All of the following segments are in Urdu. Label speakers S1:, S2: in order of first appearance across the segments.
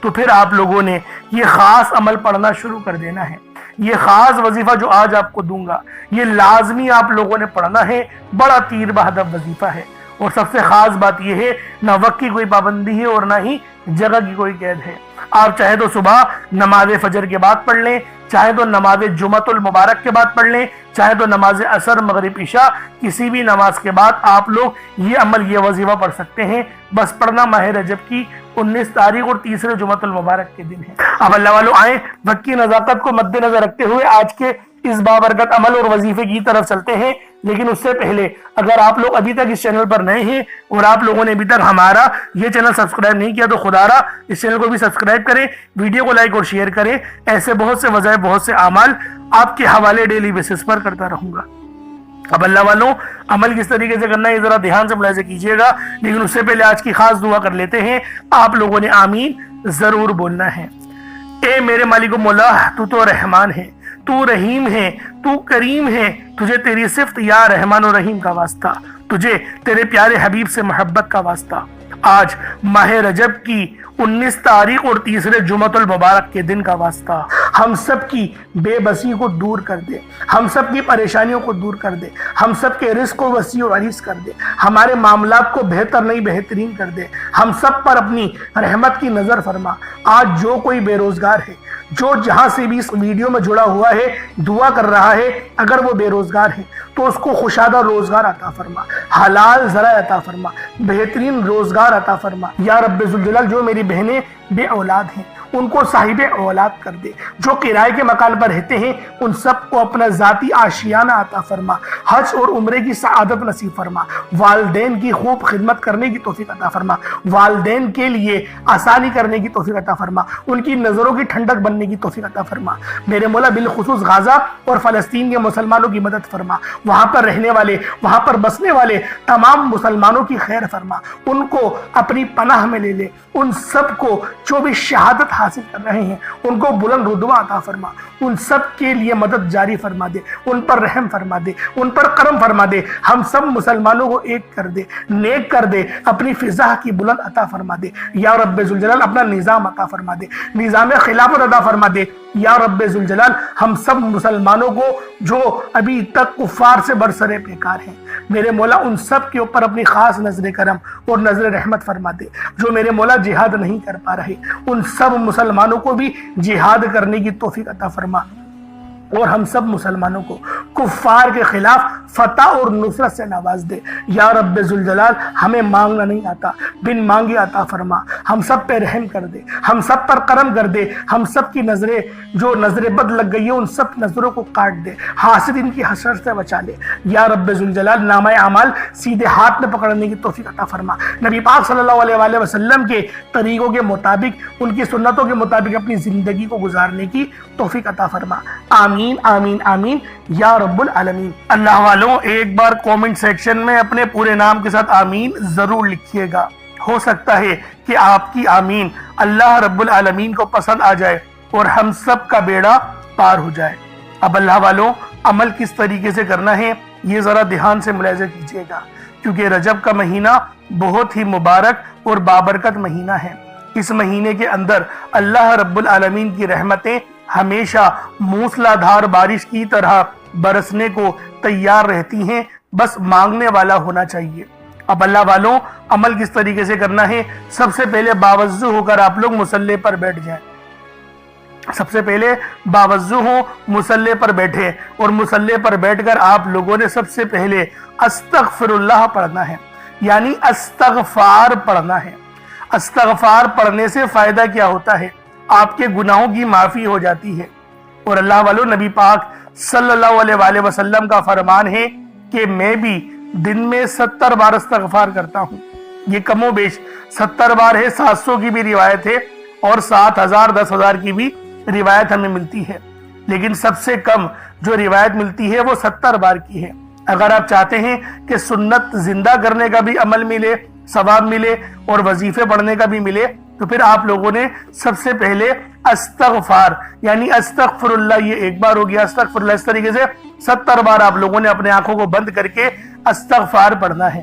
S1: تو پھر آپ لوگوں نے یہ خاص عمل پڑھنا شروع کر دینا ہے۔ یہ خاص وظیفہ جو آج آپ کو دوں گا یہ لازمی آپ لوگوں نے پڑھنا ہے، بڑا تیر بہدف وظیفہ ہے۔ اور سب سے خاص بات یہ ہے نہ وقت کی کوئی پابندی ہے اور نہ ہی جگہ کی کوئی قید ہے۔ آپ چاہے تو صبح نماز فجر کے بعد پڑھ لیں، چاہے تو نماز جمعۃ المبارک کے بعد پڑھ لیں، چاہے تو نماز عصر مغرب عشاء کسی بھی نماز کے بعد آپ لوگ یہ عمل یہ وظیفہ پڑھ سکتے ہیں۔ بس پڑھنا ماہ رجب کی 19 تاریخ اور تیسرے جمعۃ المبارک کے دن ہے۔ اب اللہ والوں آئیں وقت کی نزاکت کو مد نظر رکھتے ہوئے آج کے اس بابرکت عمل اور وظیفے کی طرف چلتے ہیں۔ لیکن اس سے پہلے اگر آپ لوگ ابھی تک اس چینل پر نئے ہیں اور آپ لوگوں نے ابھی تک ہمارا یہ چینل سبسکرائب نہیں کیا تو خدا را اس چینل کو بھی سبسکرائب کریں، ویڈیو کو لائک اور شیئر کریں۔ ایسے بہت سے وظائف بہت سے اعمال آپ کے حوالے ڈیلی بیسس پر کرتا رہوں گا۔ اب اللہ والوں عمل کس طریقے سے کرنا ہے یہ ذرا دھیان سے ملاحظہ کیجئے گا، لیکن اس سے پہلے آج کی خاص دعا کر لیتے ہیں۔ آپ لوگوں نے آمین ضرور بولنا ہے۔ اے میرے مالک و مولا، تو رحمان ہے، تو رحیم ہے، تو کریم ہے، تجھے تیری صفت یا رحمان و رحیم کا واسطہ، تجھے تیرے پیارے حبیب سے محبت کا واسطہ۔ آج ماہ رجب کی 19 تاریخ اور تیسرے جمعۃ المبارک کے دن کا واسطہ، ہم سب کی بے بسی کو دور کر دے، ہم سب کی پریشانیوں کو دور کر دے، ہم سب کے رزق کو وسیع و عریض کر دے، ہمارے معاملات کو بہتر نہیں بہترین کر دے، ہم سب پر اپنی رحمت کی نظر فرما۔ آج جو کوئی بے روزگار ہے، جو جہاں سے بھی اس ویڈیو میں جڑا ہوا ہے دعا کر رہا ہے، اگر وہ بے روزگار ہے تو اس کو خوشادہ روزگار عطا فرما، حلال ذرائع عطا فرما، بہترین روزگار عطا فرما۔ یا رب ذوالجلال جو میری بہنیں بے اولاد ہیں ان کو صاحب اولاد کر دے، جو کرائے کے مکان پر رہتے ہیں ان سب کو اپنا ذاتی آشیانہ عطا فرما، حج اور عمرے کی سعادت نصیب فرما، والدین کی خوب خدمت کرنے کی توفیق عطا فرما، والدین کے لیے آسانی کرنے کی توفیق عطا فرما، ان کی نظروں کی ٹھنڈک بننے کی توفیق عطا فرما۔ میرے مولا بالخصوص غزہ اور فلسطین کے مسلمانوں کی مدد فرما، وہاں پر رہنے والے وہاں پر بسنے والے تمام مسلمانوں کی خیر فرما، ان کو اپنی پناہ میں لے لے، ان سب کو جو بھی شہادت حاصل کر رہے ہیں ان کو بلند رتبہ عطا فرما، ان سب کے لیے مدد جاری فرما دے، ان پر رحم فرما دے، ان پر کرم فرما دے، ہم سب مسلمانوں کو ایک کر دے، نیک کر دے، اپنی فضا کی بلند عطا فرما دے۔ یا رب ذوالجلال اپنا نظام عطا فرما دے، نظام خلافت عطا فرما دے۔ یا رب ذوالجلال ہم سب مسلمانوں کو جو ابھی تک کفار سے برسرے پیکار ہیں میرے مولا ان سب کے اوپر اپنی خاص نظر کرم اور نظر رحمت فرما دے۔ جو میرے مولا جہاد نہیں کر پا رہے ان سب مسلمانوں کو بھی جہاد کرنے کی توفیق عطا فرما، اور ہم سب مسلمانوں کو کفار کے خلاف فتح اور نصرت سے نواز دے۔ یا رب ذوالجلال ہمیں مانگنا نہیں آتا، بن مانگے عطا فرما، ہم سب پہ رحم کر دے، ہم سب پر کرم کر دے، ہم سب کی نظریں جو نظر بد لگ گئی ہیں ان سب نظروں کو کاٹ دے، حاسد ان کی حسرت سے بچا لے۔ یا رب ذوالجلال نامہ اعمال سیدھے ہاتھ میں پکڑنے کی توفیق عطا فرما، نبی پاک صلی اللہ علیہ وآلہ وسلم کے طریقوں کے مطابق ان کی سنتوں کے مطابق اپنی زندگی کو گزارنے کی توفیق عطا فرما۔ آمین آمین آمین یا رب العالمین۔ اللہ والوں ایک بار کومنٹ سیکشن میں اپنے پورے نام کے ساتھ آمین ضرور لکھیے گا، ہو سکتا ہے کہ آپ کی آمین اللہ رب العالمین کو پسند آ جائے اور ہم سب کا بیڑا پار ہو جائے۔ اب اللہ والوں عمل کس طریقے سے کرنا ہے یہ ذرا دھیان سے ملاحظہ کیجیے گا، کیونکہ رجب کا مہینہ بہت ہی مبارک اور بابرکت مہینہ ہے۔ اس مہینے کے اندر اللہ رب العالمین کی رحمتیں ہمیشہ موسلا دھار بارش کی طرح برسنے کو تیار رہتی ہیں، بس مانگنے والا ہونا چاہیے۔ اب اللہ والوں عمل کس طریقے سے کرنا ہے، سب سے پہلے باوضو ہو کر آپ لوگ مصلی پر بیٹھ جائیں۔ سب سے پہلے باوضو ہو مصلی پر بیٹھے اور مصلی پر بیٹھ کر آپ لوگوں نے سب سے پہلے استغفر اللہ پڑھنا ہے، یعنی استغفار پڑھنا ہے۔ استغفار پڑھنے سے فائدہ کیا ہوتا ہے؟ آپ کے گناہوں کی معافی ہو جاتی ہے، اور اللہ والوں نبی پاک صلی اللہ علیہ وآلہ وسلم کا فرمان ہے کہ میں بھی دن میں 70 بار استغفار کرتا ہوں۔ یہ کم و بیش 70 بار ہے، 700 کی بھی روایت ہے اور 7000 10,000 کی بھی روایت ہمیں ملتی ہے، لیکن سب سے کم جو روایت ملتی ہے وہ 70 بار کی ہے۔ اگر آپ چاہتے ہیں کہ سنت زندہ کرنے کا بھی عمل ملے، ثواب ملے اور وظیفے پڑھنے کا بھی ملے تو پھر آپ لوگوں نے سب سے پہلے استغفار یعنی استغفر اللہ، یہ ایک بار ہو گیا استغفر اللہ، اس طریقے سے 70 بار آپ لوگوں نے اپنے آنکھوں کو بند کر کے استغفار پڑھنا ہے۔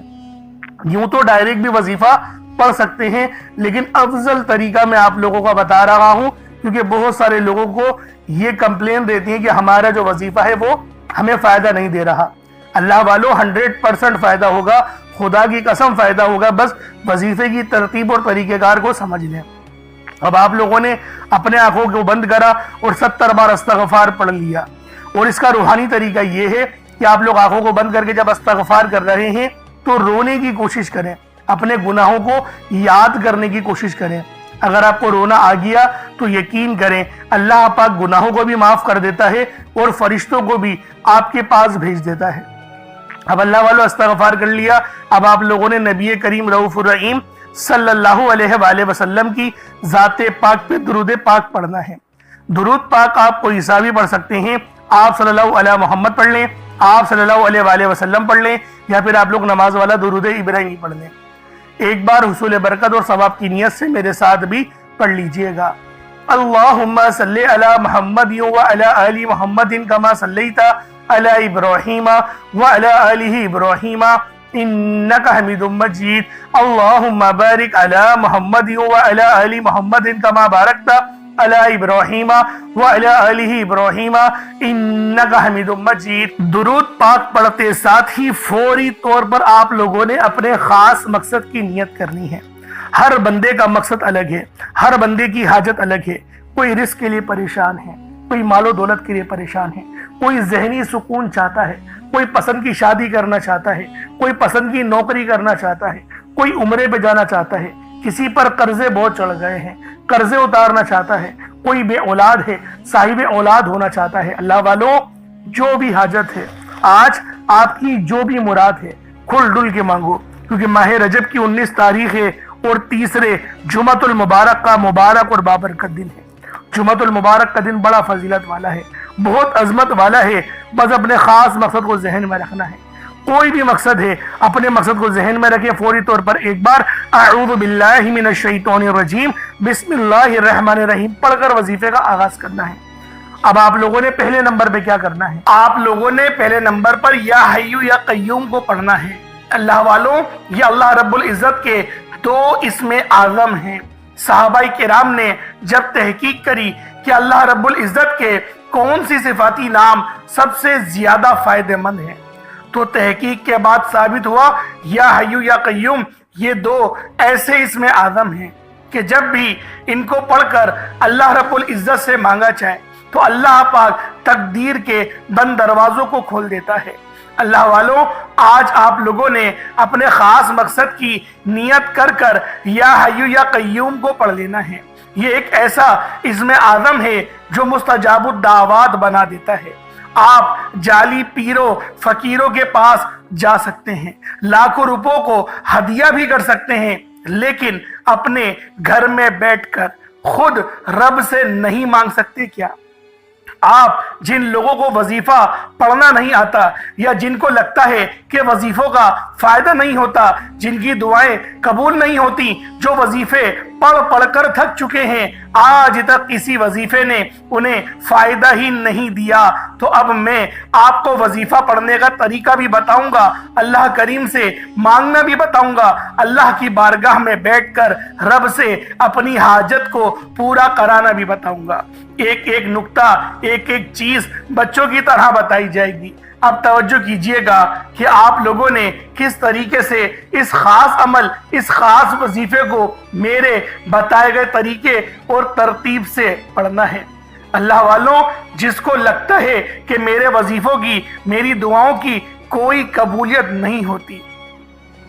S1: یوں تو ڈائریکٹ بھی وظیفہ پڑھ سکتے ہیں، لیکن افضل طریقہ میں آپ لوگوں کو بتا رہا ہوں، کیونکہ بہت سارے لوگوں کو یہ کمپلین رہتی ہے کہ ہمارا جو وظیفہ ہے وہ ہمیں فائدہ نہیں دے رہا۔ اللہ والوں 100% فائدہ ہوگا، خدا کی قسم فائدہ ہوگا، بس وظیفے کی ترتیب اور طریقہ کار کو سمجھ لیں۔ اب آپ لوگوں نے اپنے آنکھوں کو بند کرا اور 70 بار استغفار پڑھ لیا، اور اس کا روحانی طریقہ یہ ہے کہ آپ لوگ آنکھوں کو بند کر کے جب استغفار کر رہے ہیں تو رونے کی کوشش کریں، اپنے گناہوں کو یاد کرنے کی کوشش کریں۔ اگر آپ کو رونا آ گیا تو یقین کریں اللہ پاک گناہوں کو بھی معاف کر دیتا ہے اور فرشتوں کو بھی آپ کے پاس بھیج دیتا ہے۔ اب اللہ والوں استغفار کر لیا، اب آپ لوگوں نے نبی کریم رؤوف الرحیم صلی اللہ علیہ وآلہ وسلم کی ذات پاک پہ درود پاک پڑھنا ہے۔ درود پاک آپ کوئی سا بھی پڑھ سکتے ہیں، آپ صلی اللہ علیہ محمد پڑھ لیں، آپ صلی اللہ علیہ وآلہ وسلم پڑھ لیں، یا پھر آپ لوگ نماز والا درود ابراہیمی پڑھ لیں۔ ایک بار حصول برکت اور ثواب کی نیت سے میرے ساتھ بھی پڑھ لیجئے گا۔ اللہم صلی علی محمد وعلی آل محمد کما صلیت علی ابراہیم وعلی آل ابراہیم انک حمید مجید۔ اللہم بارک علی محمد وعلی آل محمد کما بارکت علی ابراہیم وعلی آل ابراہیم انک حمید مجید۔ درود پاک پڑھتے ساتھ ہی فوری طور پر آپ لوگوں نے اپنے خاص مقصد کی نیت کرنی ہے۔ ہر بندے کا مقصد الگ ہے، ہر بندے کی حاجت الگ ہے۔ کوئی رزق کے لیے پریشان ہے، کوئی مال و دولت کے لیے پریشان ہے، کوئی ذہنی سکون چاہتا ہے، کوئی پسند کی شادی کرنا چاہتا ہے، کوئی پسند کی نوکری کرنا چاہتا ہے، کوئی عمرے پہ جانا چاہتا ہے، کسی پر قرضے بہت چڑھ گئے ہیں، قرضے اتارنا چاہتا ہے، کوئی بے اولاد ہے، صاحب اولاد ہونا چاہتا ہے۔ اللہ والوں جو بھی حاجت ہے، آج آپ کی جو بھی مراد ہے، کھل ڈل کے مانگو، کیونکہ ماہ رجب کی 19 تاریخ ہے اور تیسرے جمعۃ المبارک کا مبارک اور بابرکت دن ہے۔ جمعۃ المبارک کا دن بڑا فضیلت والا ہے، بہت عظمت والا ہے، بس اپنے خاص مقصد کو ذہن میں رکھنا ہے۔ کوئی بھی مقصد ہے اپنے مقصد کو ذہن میں رکھیں، فوری طور پر ایک بار اعوذ باللہ من الشیطان الرجیم بسم اللہ الرحمن الرحیم پڑھ کر وظیفے کا آغاز کرنا ہے۔ اب آپ لوگوں نے پہلے نمبر پہ کیا کرنا ہے؟ آپ لوگوں نے پہلے نمبر پر یا حیو یا قیوم کو پڑھنا ہے۔ اللہ والوں یہ اللہ رب العزت کے 2 اسم اعظم ہیں۔ صحابہ کرام نے جب تحقیق کری کہ اللہ رب العزت کے کون سی صفاتی نام سب سے زیادہ فائدہ مند ہیں، تو تحقیق کے بعد ثابت ہوا یا حیو یا قیوم یہ 2 ایسے اسم اعظم ہیں کہ جب بھی ان کو پڑھ کر اللہ رب العزت سے مانگا جائے تو اللہ پاک تقدیر کے بند دروازوں کو کھول دیتا ہے۔ اللہ والوں آج آپ لوگوں نے اپنے خاص مقصد کی نیت کر کر یا حیو یا قیوم کو پڑھ لینا ہے۔ یہ ایک ایسا اسم اعظم ہے جو مستجاب الدعوات بنا دیتا ہے۔ آپ جعلی پیروں فقیروں کے پاس جا سکتے ہیں، لاکھوں روپوں کو ہدیہ بھی کر سکتے ہیں، لیکن اپنے گھر میں بیٹھ کر خود رب سے نہیں مانگ سکتے کیا؟ آپ جن لوگوں کو وظیفہ پڑھنا نہیں آتا یا جن کو لگتا ہے کہ وظیفوں کا فائدہ نہیں ہوتا، جن کی دعائیں قبول نہیں ہوتی، جو وظیفے پڑھ کر تھک چکے ہیں، آج تک کسی وظیفے نے انہیں فائدہ ہی نہیں دیا، تو اب میں آپ کو وظیفہ پڑھنے کا طریقہ بھی بتاؤں گا، اللہ کریم سے مانگنا بھی بتاؤں گا، اللہ کی بارگاہ میں بیٹھ کر رب سے اپنی حاجت کو پورا کرانا بھی بتاؤں گا۔ ایک ایک نقطہ، ایک ایک چیز بچوں کی طرح بتائی جائے گی۔ اب توجہ کیجئے گا کہ آپ لوگوں نے کس طریقے سے اس خاص عمل، اس خاص وظیفے کو میرے بتائے گئے طریقے اور ترتیب سے پڑھنا ہے۔ اللہ والوں جس کو لگتا ہے کہ میرے وظیفوں کی، میری دعاؤں کی کوئی قبولیت نہیں ہوتی،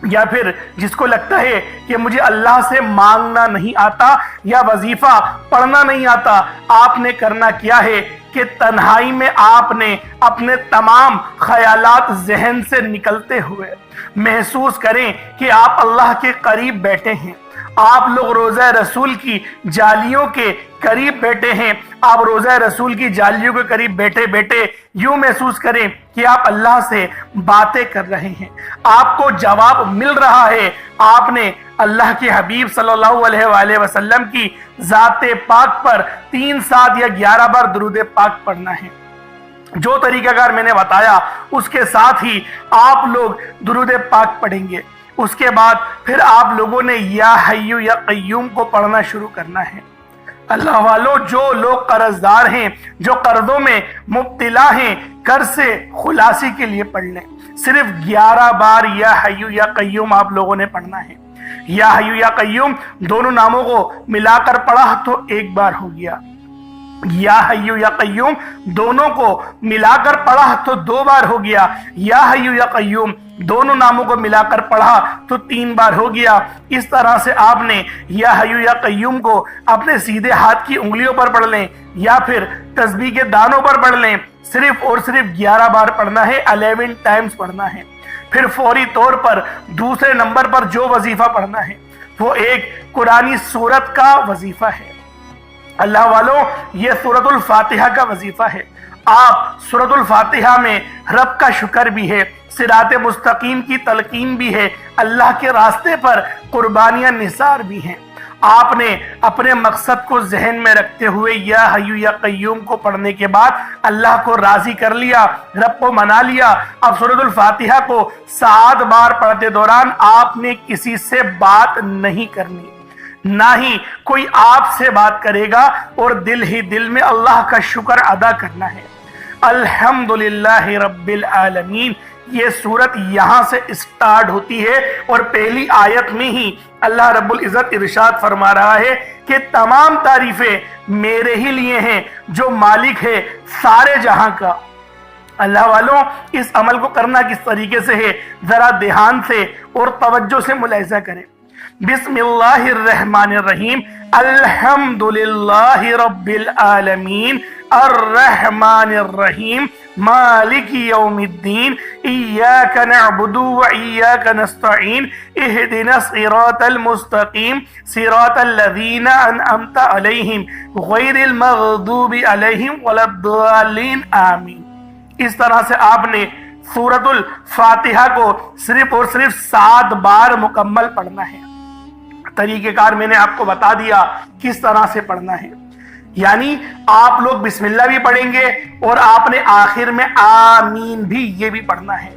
S1: یا پھر جس کو لگتا ہے کہ مجھے اللہ سے مانگنا نہیں آتا یا وظیفہ پڑھنا نہیں آتا، آپ نے کرنا کیا ہے کہ تنہائی میں آپ نے اپنے تمام خیالات ذہن سے نکلتے ہوئے محسوس کریں کہ آپ اللہ کے قریب بیٹھے ہیں، آپ لوگ روضہ رسول کی جالیوں کے قریب بیٹھے ہیں، آپ روضہ رسول کی جالیوں کے قریب بیٹھے بیٹھے یوں محسوس کریں کہ آپ اللہ سے باتیں کر رہے ہیں، آپ کو جواب مل رہا ہے۔ آپ نے اللہ کے حبیب صلی اللہ علیہ وآلہ وسلم کی ذات پاک پر 3 7 یا 11 بار درود پاک پڑھنا ہے۔ جو طریقہ کار میں نے بتایا اس کے ساتھ ہی آپ لوگ درود پاک پڑھیں گے، اس کے بعد پھر آپ لوگوں نے یا حیو یا قیوم کو پڑھنا شروع کرنا ہے۔ اللہ والو، جو لوگ قرض دار ہیں، جو قرضوں میں مبتلا ہیں، قرض سے خلاصی کے لیے پڑھ لیں۔ صرف 11 بار یا حیو یا قیوم آپ لوگوں نے پڑھنا ہے۔ یا حیو یا قیوم دونوں ناموں کو ملا کر پڑھا تو ایک بار ہو گیا، یا حیو یا قیوم دونوں کو ملا کر پڑھا تو 2 بار ہو گیا، یا حیو یا قیوم دونوں ناموں کو ملا کر پڑھا تو 3 بار ہو گیا۔ اس طرح سے آپ نے یا حیو یا قیوم کو اپنے سیدھے ہاتھ کی انگلیوں پر پڑھ لیں یا پھر تسبیح کے دانوں پر پڑھ لیں، صرف اور صرف 11 بار پڑھنا ہے، 11 ٹائمز پڑھنا ہے۔ پھر فوری طور پر دوسرے نمبر پر جو وظیفہ پڑھنا ہے وہ ایک قرآنی سورت کا وظیفہ ہے۔ اللہ والو، یہ سورۃ الفاتحہ کا وظیفہ ہے۔ آپ سورۃ الفاتحہ میں رب کا شکر بھی ہے، صراط مستقیم کی تلقین بھی ہے، اللہ کے راستے پر قربانیاں نثار بھی ہیں۔ آپ نے اپنے مقصد کو ذہن میں رکھتے ہوئے یا حیو یا قیوم کو پڑھنے کے بعد اللہ کو راضی کر لیا، رب کو منا لیا۔ اب سورۃ الفاتحہ کو 7 بار پڑھتے دوران آپ نے کسی سے بات نہیں کرنی، نہ ہی کوئی آپ سے بات کرے گا، اور دل ہی دل میں اللہ کا شکر ادا کرنا ہے۔ الحمدللہ رب العالمین، یہ سورت یہاں سے اسٹارٹ ہوتی ہے اور پہلی آیت میں ہی اللہ رب العزت ارشاد فرما رہا ہے کہ تمام تعریفیں میرے ہی لیے ہیں جو مالک ہے سارے جہاں کا۔ اللہ والوں، اس عمل کو کرنا کس طریقے سے ہے ذرا دھیان سے اور توجہ سے ملاحظہ کریں۔ بسم اللہ الرحمن الرحیم، الحمدللہ رب العالمین الرحمن الرحیم مالک یوم الدین ایاک نعبد و ایاک نستعین اہدنا الصراط المستقیم صراط الذین انعمت علیہم غیر المغضوب علیہم ولا الضالین آمین۔ اس طرح سے آپ نے سورۃ الفاتحہ کو صرف اور صرف 7 بار مکمل پڑھنا ہے۔ طریقہ کار میں نے آپ کو بتا دیا کس طرح سے پڑھنا ہے، یعنی آپ لوگ بسم اللہ بھی پڑھیں گے اور آپ نے آخر میں آمین بھی یہ بھی پڑھنا ہے،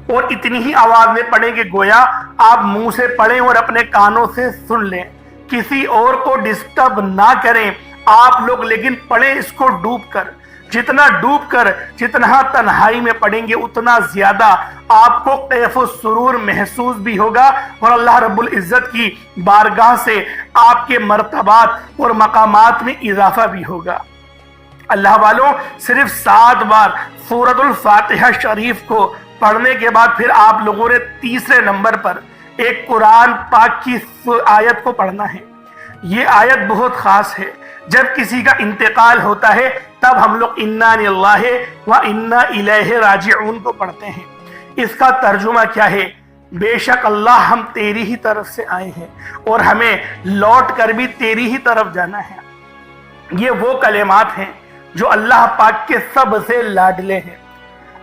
S1: اور اتنی ہی آواز میں پڑھیں کہ گویا آپ منہ سے پڑھیں اور اپنے کانوں سے سن لیں، کسی اور کو ڈسٹرب نہ کریں آپ لوگ، لیکن پڑھیں اس کو ڈوب کر۔ جتنا ڈوب کر، جتنا تنہائی میں پڑھیں گے اتنا زیادہ آپ کو کیف و سرور محسوس بھی ہوگا، اور اللہ رب العزت کی بارگاہ سے آپ کے مرتبات اور مقامات میں اضافہ بھی ہوگا۔ اللہ والوں، صرف 7 بار سورۃ الفاتحہ شریف کو پڑھنے کے بعد پھر آپ لوگوں نے تیسرے نمبر پر ایک قرآن پاک کی آیت کو پڑھنا ہے۔ یہ آیت بہت خاص ہے۔ جب کسی کا انتقال ہوتا ہے تب ہم لوگ انا للہ و انا الیہ راجعون کو پڑھتے ہیں۔ اس کا ترجمہ کیا ہے؟ بے شک اللہ ہم تیری ہی طرف سے آئے ہیں اور ہمیں لوٹ کر بھی تیری ہی طرف جانا ہے۔ یہ وہ کلمات ہیں جو اللہ پاک کے سب سے لاڈلے ہیں۔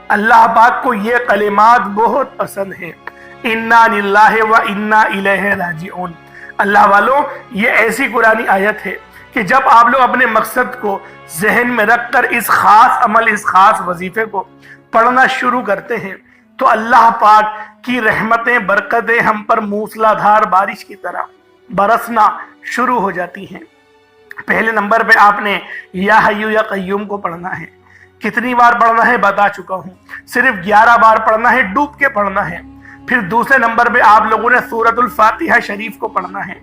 S1: اللہ پاک کو یہ کلمات بہت پسند ہے، انا للہ و انا الیہ راجعون۔ اللہ والوں، یہ ایسی قرآنی آیت ہے کہ جب آپ لوگ اپنے مقصد کو ذہن میں رکھ کر اس خاص عمل، اس خاص وظیفے کو پڑھنا شروع کرتے ہیں تو اللہ پاک کی رحمتیں، برکتیں ہم پر موسلا دھار بارش کی طرح برسنا شروع ہو جاتی ہیں۔ پہلے نمبر پہ آپ نے یا حیو یا قیوم کو پڑھنا ہے۔ کتنی بار پڑھنا ہے بتا چکا ہوں، صرف 11 بار پڑھنا ہے، ڈوب کے پڑھنا ہے۔ پھر دوسرے نمبر پہ آپ لوگوں نے سورۃ الفاتحہ شریف کو پڑھنا ہے،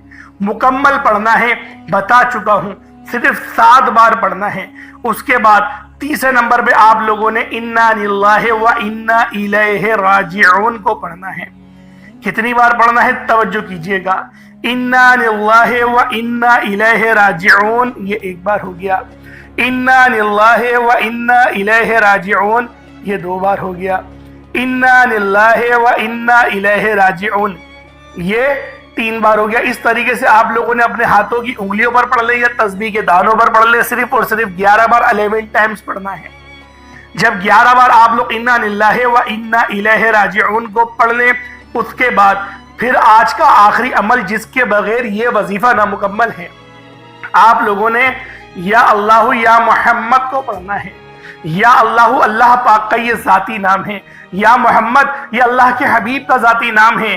S1: مکمل پڑھنا ہے، بتا چکا ہوں، صرف 7 بار پڑھنا ہے۔ اس کے بعد تیسرے نمبر پہ آپ لوگوں نے انا للہ و انا الیہ راجعون کو پڑھنا ہے۔ کتنی بار پڑھنا ہے توجہ کیجئے گا، انا للہ و انا الیہ راجعون یہ 1 بار ہو گیا، انا للہ و انا الیہ راجعون یہ 2 بار ہو گیا، انا للہ و انا الیہ راجعون یہ 3 بار ہو گیا۔ اس طریقے سے آپ لوگوں نے اپنے ہاتھوں کی انگلیوں پر پڑھ لیں یا تسبیح کے دانوں پر پڑھ لیں، صرف اور صرف 11 بار 11 ٹائمز پڑھنا ہے۔ جب 11 بار آپ لوگ انا للہ و انا الیہ راجعون کو پڑھ لیں، اس کے بعد پھر آج کا آخری عمل جس کے بغیر یہ وظیفہ نامکمل ہے، آپ لوگوں نے یا اللہ یا محمد کو پڑھنا ہے۔ یا اللہ، اللہ پاک کا یہ ذاتی نام ہے، یا محمد یہ اللہ کے حبیب کا ذاتی نام ہے۔